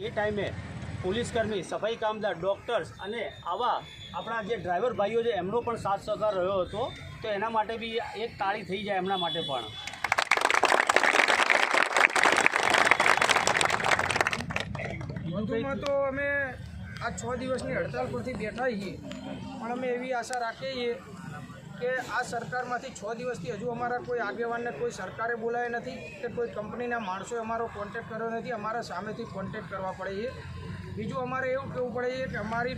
એ ટાઈમે પોલીસકર્મી, સફાઈ કામદાર, ડૉક્ટર્સ અને આવા આપણા જે ડ્રાઈવર ભાઈઓ છે એમનો પણ સાથ સહકાર રહ્યો હતો, તો એના માટે બી એક તાળી થઈ જાય એમના માટે પણ. વધુમાં તો અમે આ 6 દિવસની હડતાલ પરથી બેઠા છીએ, પણ અમે એવી આશા રાખીએ છીએ કે આ સરકારમાંથી 6 દિવસથી હજુ અમારા કોઈ આગેવાનને કોઈ સરકારે બોલાવ્યા નથી કે કોઈ કંપનીના માણસોએ અમારો કોન્ટેક્ટ કર્યો નથી. અમારા સામેથી કોન્ટેક્ટ કરવા પડે છે. બીજું અમારે એવું કહેવું પડે છે કે અમારી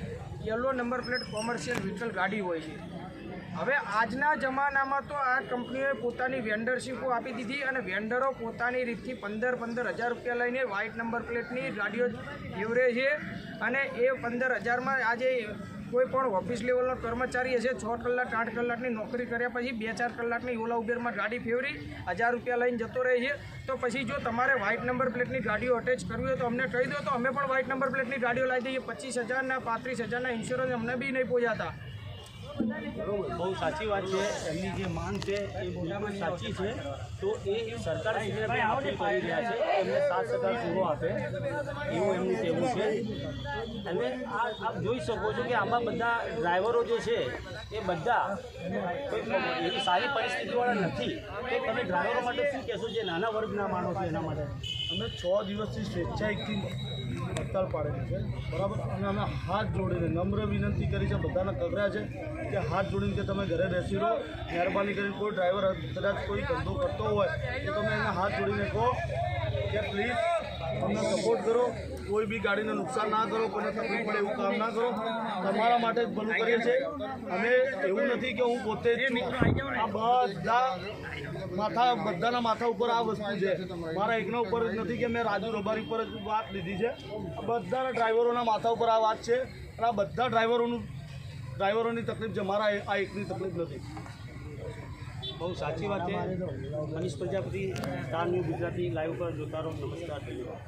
yellow number plate commercial vehicle ગાડી હોય છે. હવે આજના જમાનામાં તો આ કંપનીઓએ પોતાની વેન્ડરશીપો આપી દીધી અને વેન્ડરો પોતાની રીતથી 15,000 રૂપિયા લઈને વ્હાઇટ નંબર પ્લેટની ગાડીઓ ફેવરે છે અને એ 15,000માં આજે કોઈ પણ ઓફિસ લેવલનો કર્મચારી હશે 6 કલાક 8 કલાકની નોકરી કર્યા પછી 2-4 કલાકની ઓલા ઉબેરમાં ગાડી ફેવરી 1000 રૂપિયા લઈને જતો રહે છે. તો પછી જો તમારે વ્હાઇટ નંબર પ્લેટની ગાડીઓ અટેચ કરવી હોય તો અમને કહી દો, તો અમે પણ વ્હાઇટ નંબર પ્લેટની ગાડીઓ લાવી દઈએ. 25,000 35,000 ઇન્સ્યોરન્સ અમને બી નહીં પહોંચાતા. બરોબર, બહુ સાચી વાત છે. એમની જે માંગ છે એ બિલકુલ સાચી છે. તો એ સરકાર અપીલ કરી રહ્યા છે એમને સાથ સહકાર પૂરો આપે એવું એમનું કહેવું છે. અને આપ જોઈ શકો છો કે આમાં બધા ડ્રાઈવરો જે છે એ બધા કોઈ એવી સારી પરિસ્થિતિવાળા નથી. તો તમે ડ્રાઈવરો માટે શું કહેશો, જે નાના વર્ગના માણસો એના માટે? અમે 6 દિવસથી સ્વેચ્છાએકથી હડતાલ પાડેલી છે, બરાબર. અને અમે હાથ જોડીને નમ્ર વિનંતી કરી છે, બધાને કગર્યા છે કે હાથ જોડીને કે તમે ઘરે બેસી રહો. મહેરબાની કરીને કોઈ ડ્રાઈવર કદાચ કોઈ ધંધો કરતો હોય તો તમે એને હાથ જોડીને કહો કે પ્લીઝ અમને સપોર્ટ કરો, કોઈ બી ગાડીને નુકસાન ના કરો, કોઈને તકલીફ પડે એવું કામ ના કરો. તમારા માટે જ ભલું કરીએ છીએ અમે. એવું નથી કે હું પોતે જ છું. આ બધાના માથા ઉપર આ વસ્તુ છે, મારા એકના ઉપર જ નથી કે મેં રાજુ રબારી ઉપર જ વાત લીધી છે. બધાના ડ્રાઈવરોના માથા ઉપર આ વાત છે અને આ બધા ડ્રાઈવરોની તકલીફ છે, મારા આ એકની તકલીફ નથી. બહુ સાચી વાત છે. Manish Prajapati, star news Gujarati live પર જોતા રહો. નમસ્કાર, ધન્યવાદ.